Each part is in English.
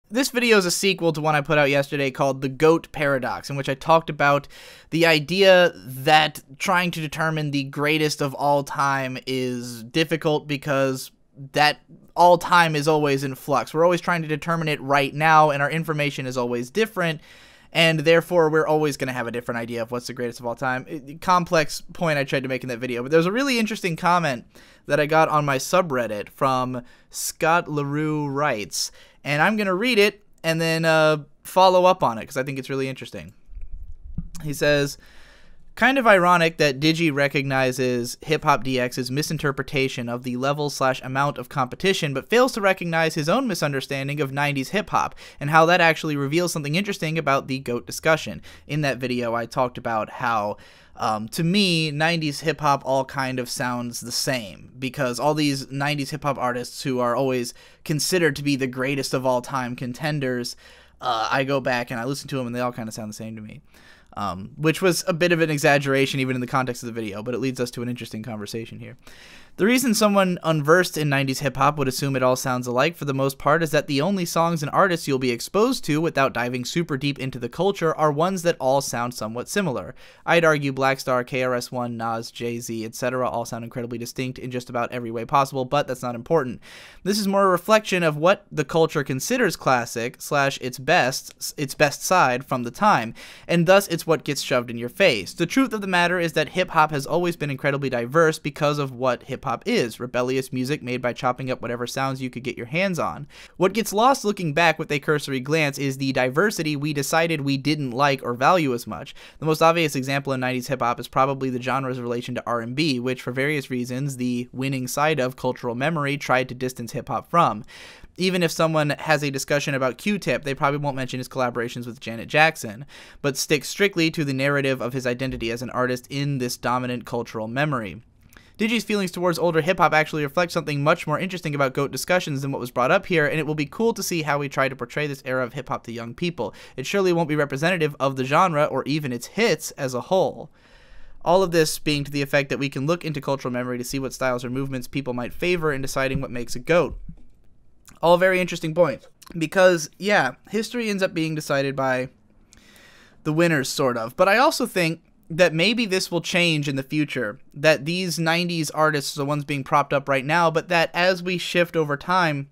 This video is a sequel to one I put out yesterday called The GOAT Paradox, in which I talked about the idea that trying to determine the greatest of all time is difficult because that all time is always in flux. We're always trying to determine it right now, and our information is always different, and therefore we're always going to have a different idea of what's the greatest of all time. Complex point I tried to make in that video, but there's a really interesting comment that I got on my subreddit from Scott LaRue Writes, and I'm going to read it and then follow up on it because I think it's really interesting. He says, kind of ironic that Digi recognizes Hip Hop DX's misinterpretation of the level/amount of competition, but fails to recognize his own misunderstanding of 90s hip hop, and how that actually reveals something interesting about the GOAT discussion. In that video, I talked about how to me, 90s hip-hop all kind of sounds the same, because all these 90s hip-hop artists who are always considered to be the greatest of all time contenders, I go back and I listen to them and they all kind of sound the same to me. Which was a bit of an exaggeration even in the context of the video, but it leads us to an interesting conversation here. The reason someone unversed in 90s hip-hop would assume it all sounds alike for the most part is that the only songs and artists you'll be exposed to without diving super deep into the culture are ones that all sound somewhat similar. I'd argue Black Star, KRS-One, Nas, Jay-Z, etc. all sound incredibly distinct in just about every way possible, but that's not important. This is more a reflection of what the culture considers classic / its best side from the time, and thus it's what gets shoved in your face. The truth of the matter is that hip-hop has always been incredibly diverse because of what hip-hop is, rebellious music made by chopping up whatever sounds you could get your hands on. What gets lost looking back with a cursory glance is the diversity we decided we didn't like or value as much. The most obvious example in 90s hip-hop is probably the genre's relation to R&B, which for various reasons the winning side of cultural memory tried to distance hip-hop from. Even if someone has a discussion about Q-Tip, they probably won't mention his collaborations with Janet Jackson, but stick strictly to the narrative of his identity as an artist in this dominant cultural memory. Digi's feelings towards older hip-hop actually reflect something much more interesting about GOAT discussions than what was brought up here, and it will be cool to see how we try to portray this era of hip-hop to young people. It surely won't be representative of the genre or even its hits as a whole. All of this being to the effect that we can look into cultural memory to see what styles or movements people might favor in deciding what makes a GOAT. All very interesting points. Because, yeah, history ends up being decided by the winners, sort of. But I also think that maybe this will change in the future, that these 90s artists are the ones being propped up right now, but that as we shift over time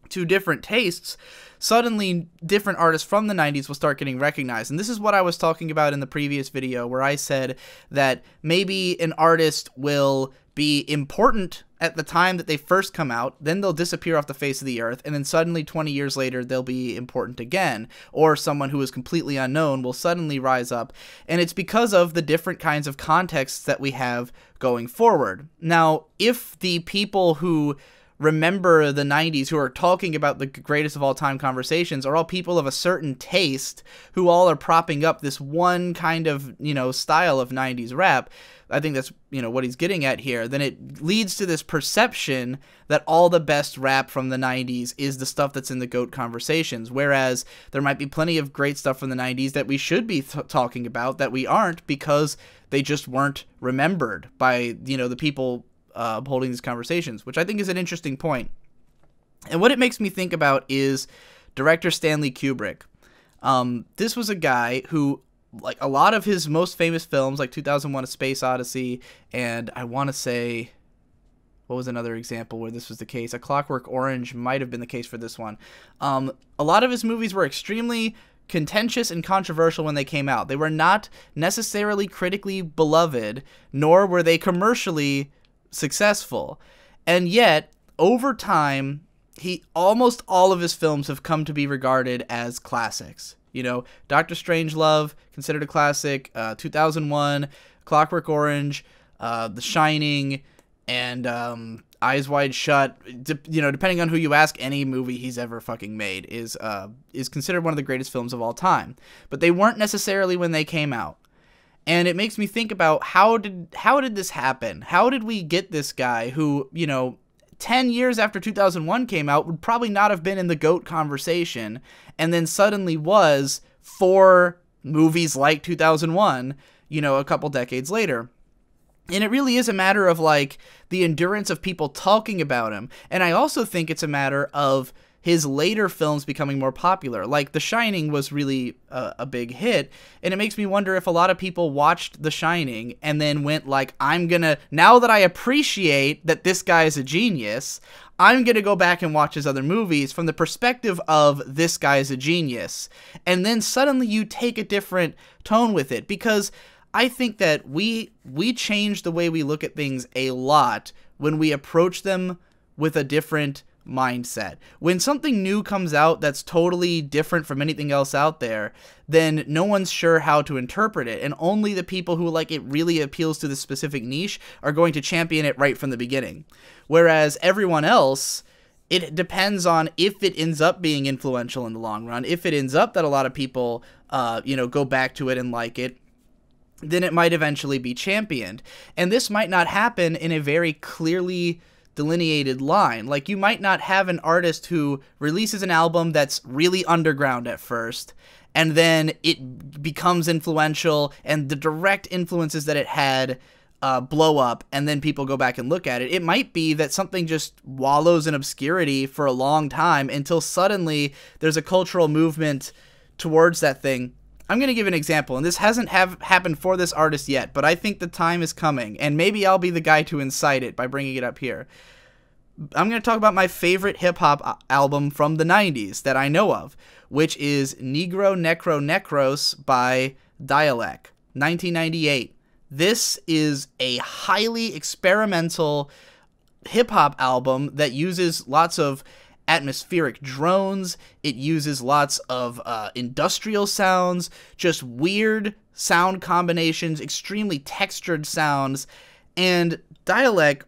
to different tastes, suddenly different artists from the 90s will start getting recognized. And this is what I was talking about in the previous video, where I said that maybe an artist will be important at the time that they first come out, then they'll disappear off the face of the earth, and then suddenly 20 years later they'll be important again, or someone who is completely unknown will suddenly rise up, and it's because of the different kinds of contexts that we have going forward. Now, if the people who remember the 90s, who are talking about the greatest of all time conversations, are all people of a certain taste who all are propping up this one kind of, style of 90s rap, I think that's, what he's getting at here, then it leads to this perception that all the best rap from the 90s is the stuff that's in the GOAT conversations, whereas there might be plenty of great stuff from the 90s that we should be talking about that we aren't because they just weren't remembered by, the people holding these conversations, which I think is an interesting point. And what it makes me think about is director Stanley Kubrick. This was a guy who, like, a lot of his most famous films, like 2001: A Space Odyssey, and I want to say, what was another example where this was the case? A Clockwork Orange might have been the case for this one. A lot of his movies were extremely contentious and controversial when they came out. They were not necessarily critically beloved, nor were they commercially successful. And yet, over time, almost all of his films have come to be regarded as classics. Dr. Strangelove, considered a classic, 2001, Clockwork Orange, The Shining, and Eyes Wide Shut. Depending on who you ask, any movie he's ever fucking made is considered one of the greatest films of all time. But they weren't necessarily when they came out. And it makes me think about how did this happen? How did we get this guy who, 10 years after 2001 came out would probably not have been in the GOAT conversation, and then suddenly was for movies like 2001, a couple decades later. And it really is a matter of, like, the endurance of people talking about him. And I also think it's a matter of his later films becoming more popular. Like The Shining was really a big hit, and it makes me wonder if a lot of people watched The Shining and then went like, now that I appreciate that this guy is a genius, I'm gonna go back and watch his other movies from the perspective of this guy's a genius. And then suddenly you take a different tone with it, because I think that we change the way we look at things a lot when we approach them with a different mindset. When something new comes out that's totally different from anything else out there, then no one's sure how to interpret it, and only the people who like it really appeals to the specific niche are going to champion it right from the beginning. Whereas everyone else, it depends on if it ends up being influential in the long run. If it ends up that a lot of people go back to it and like it, then it might eventually be championed. And this might not happen in a very clearly delineated line. Like, you might not have an artist who releases an album that's really underground at first, and then it becomes influential, and the direct influences that it had blow up, and then people go back and look at it. It might be that something just wallows in obscurity for a long time until suddenly there's a cultural movement towards that thing. I'm going to give an example, and this hasn't happened for this artist yet, but I think the time is coming, and maybe I'll be the guy to incite it by bringing it up here. I'm going to talk about my favorite hip-hop album from the 90s that I know of, which is Negro Necro Necros by Dialect, 1998. This is a highly experimental hip-hop album that uses lots of atmospheric drones. It uses lots of industrial sounds, just weird sound combinations, extremely textured sounds. And Dialect,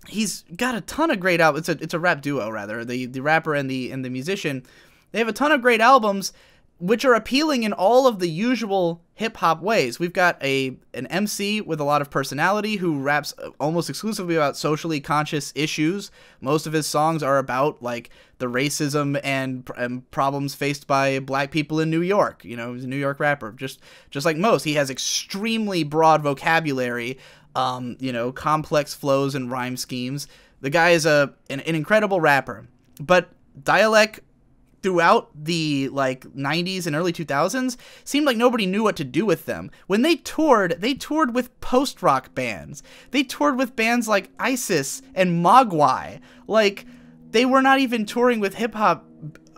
he's got a ton of great albums. It's a rap duo, rather. The rapper and the musician, they have a ton of great albums which are appealing in all of the usual hip-hop ways. We've got an MC with a lot of personality who raps almost exclusively about socially conscious issues. Most of his songs are about, like, the racism and problems faced by black people in New York. You know, he's a New York rapper. Just like most, he has extremely broad vocabulary, complex flows and rhyme schemes. The guy is an incredible rapper. But Dialect, throughout the 90s and early 2000s, seemed like nobody knew what to do with them. When they toured with post-rock bands. They toured with bands like ISIS and Mogwai. Like, they were not even touring with hip-hop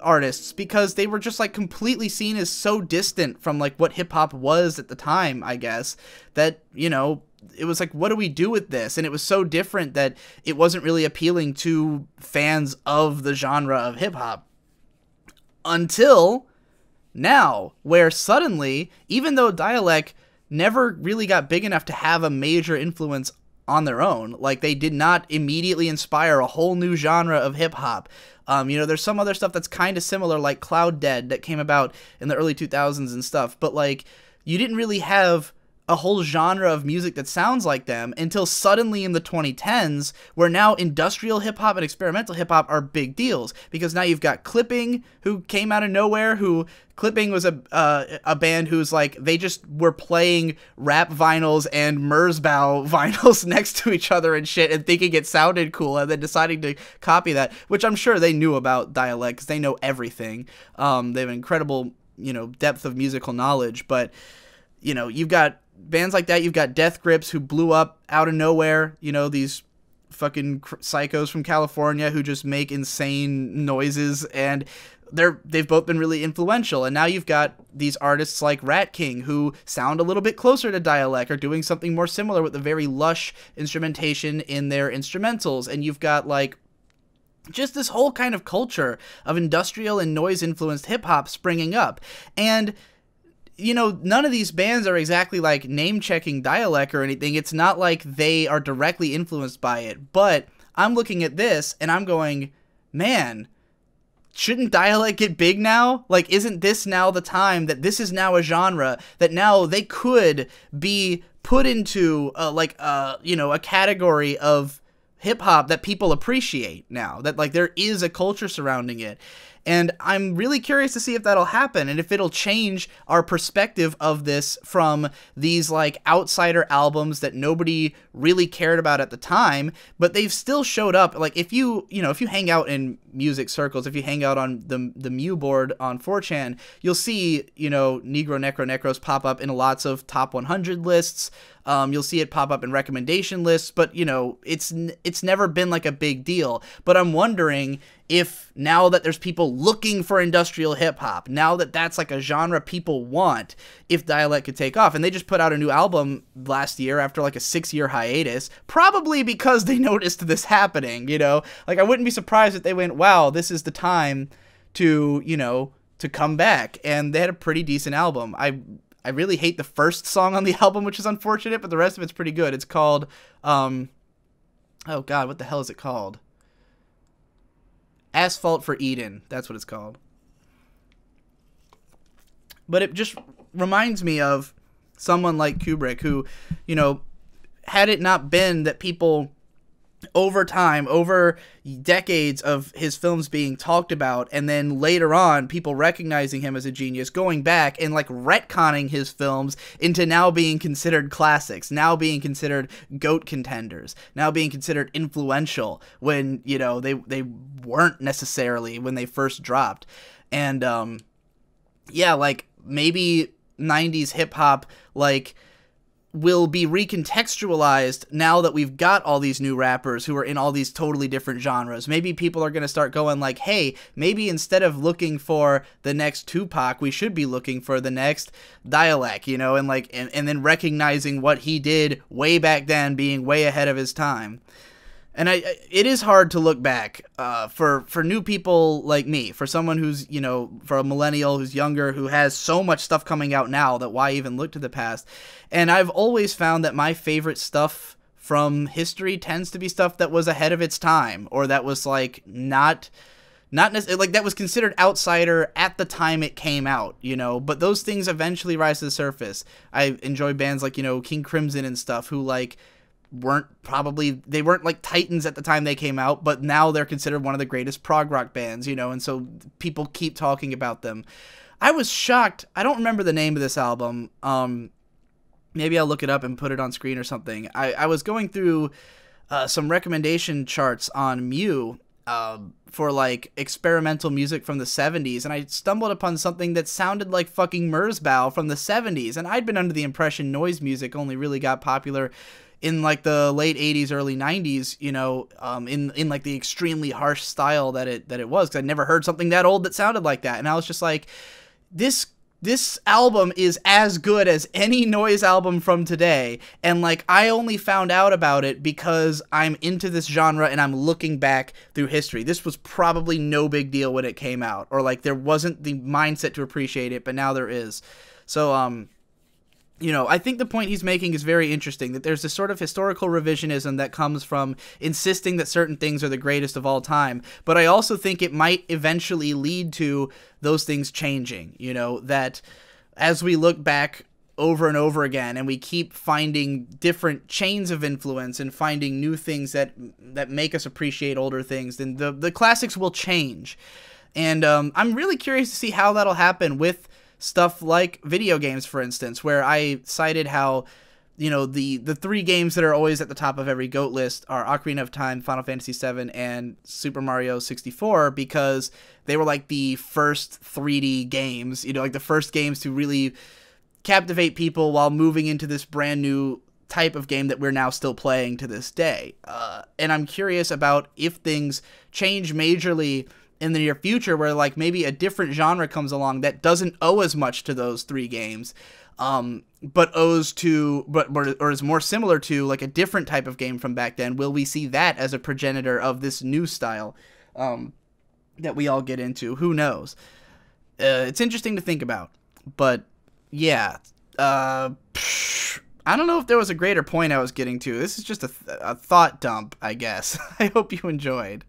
artists because they were just completely seen as so distant from what hip-hop was at the time, I guess, that, it was what do we do with this? And it was so different that it wasn't really appealing to fans of the genre of hip-hop. Until now, where suddenly, even though Dialect never really got big enough to have a major influence on their own, they did not immediately inspire a whole new genre of hip-hop. There's some other stuff that's kind of similar, like Cloud Dead, that came about in the early 2000s and stuff, but you didn't really have a whole genre of music that sounds like them until suddenly in the 2010s, where now industrial hip-hop and experimental hip-hop are big deals, because now you've got Clipping, who came out of nowhere, Clipping was a band who's they just were playing rap vinyls and Merzbow vinyls next to each other and shit, and thinking it sounded cool, and then deciding to copy that, which I'm sure they knew about Dialect, because they know everything. They have an incredible, depth of musical knowledge, but, you've got bands like that. You've got Death Grips, who blew up out of nowhere, these fucking psychos from California who just make insane noises, and they've both been really influential. And now you've got these artists like Rat King, who sound a little bit closer to Dialect, or doing something more similar with the very lush instrumentation in their instrumentals. And you've got just this whole kind of culture of industrial and noise influenced hip-hop springing up. And none of these bands are exactly name-checking Dialect or anything. It's not like they are directly influenced by it. But I'm looking at this and I'm going, man, shouldn't Dialect get big now? Isn't this now the time that this is now a genre that now they could be put into a category of hip-hop that people appreciate now, that there is a culture surrounding it. And I'm really curious to see if that'll happen and if it'll change our perspective of this from these like outsider albums that nobody really cared about at the time, but they've still showed up. Like if you hang out in music circles, if you hang out on the Mew board on 4chan, you'll see, Negro Necro Necros pop up in lots of top 100 lists. You'll see it pop up in recommendation lists, but it's never been like a big deal. But I'm wondering if now that there's people looking for industrial hip hop, now that that's like a genre people want, if Dialect could take off. And they just put out a new album last year after like a 6-year hiatus, probably because they noticed this happening, Like I wouldn't be surprised if they went, wow, this is the time to come back. And they had a pretty decent album. I really hate the first song on the album, which is unfortunate, but the rest of it's pretty good. It's called, oh God, what the hell is it called? Asphalt for Eden. That's what it's called. But it just reminds me of someone like Kubrick who, had it not been that people over time, over decades of his films being talked about, and then later on people recognizing him as a genius, going back and like retconning his films into now being considered classics, now being considered GOAT contenders, now being considered influential when they weren't necessarily when they first dropped. And yeah, like maybe 90s hip hop like will be recontextualized now that we've got all these new rappers who are in all these totally different genres. Maybe people are going to start going like, hey, maybe instead of looking for the next Tupac, we should be looking for the next Dialect, and then recognizing what he did way back then being way ahead of his time. And it is hard to look back for new people like me, for someone who's, for a millennial who's younger, who has so much stuff coming out now that why even look to the past. And I've always found that my favorite stuff from history tends to be stuff that was ahead of its time, or that was like not necessarily, like that was considered outsider at the time it came out, but those things eventually rise to the surface. I enjoy bands like, King Crimson and stuff who like, they weren't like titans at the time they came out, but now they're considered one of the greatest prog rock bands, and so people keep talking about them. I was shocked. I don't remember the name of this album. Maybe I'll look it up and put it on screen or something. I was going through some recommendation charts on Mew for like experimental music from the 70s, and I stumbled upon something that sounded like fucking Merzbow from the 70s, and I'd been under the impression noise music only really got popular in like the late 80s, early 90s, in like the extremely harsh style that it was, because I'd never heard something that old that sounded like that. And I was just like, this album is as good as any noise album from today. And like, I only found out about it because I'm into this genre and I'm looking back through history. This was probably no big deal when it came out, or like there wasn't the mindset to appreciate it, but now there is. So, I think the point he's making is very interesting, that there's this sort of historical revisionism that comes from insisting that certain things are the greatest of all time. But I also think it might eventually lead to those things changing, that as we look back over and over again and we keep finding different chains of influence and finding new things that make us appreciate older things, then the classics will change. And I'm really curious to see how that'll happen with stuff like video games, for instance, where I cited how, the 3 games that are always at the top of every GOAT list are Ocarina of Time, Final Fantasy VII, and Super Mario 64, because they were like the first 3D games, like the first games to really captivate people while moving into this brand new type of game that we're now still playing to this day. And I'm curious about if things change majorly in the near future, where like maybe a different genre comes along that doesn't owe as much to those 3 games, but owes to, or is more similar to like a different type of game from back then. Will we see that as a progenitor of this new style that we all get into? Who knows? It's interesting to think about, but yeah, I don't know if there was a greater point I was getting to. This is just a thought dump, I guess. I hope you enjoyed.